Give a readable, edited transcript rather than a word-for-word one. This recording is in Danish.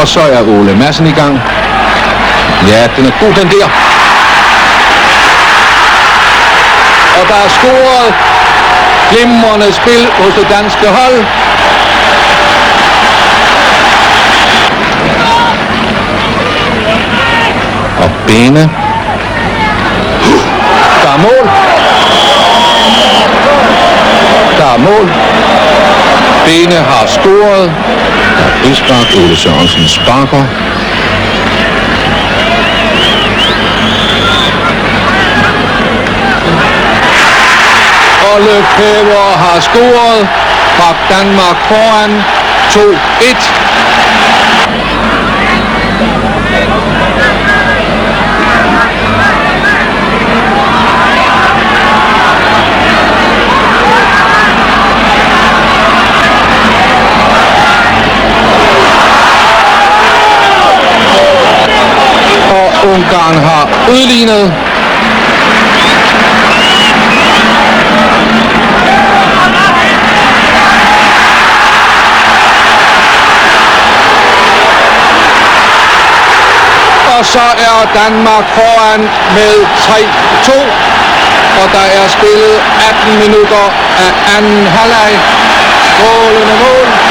Og så er Ole Madsen i gang. Ja, den er god, den der. Og der er scoret. Glimrende spil hos det danske hold. Og Bene. Der er mål. Der er mål. Bene har scoret. Der er frispark. Ole Sørensen sparker. Og Lefebvre har scoret. Bragt Danmark foran 2-1. Ungarn har udlignet. Og så er Danmark foran med 3-2. Og der er spillet 18 minutter af anden halvleg. Strålende mål.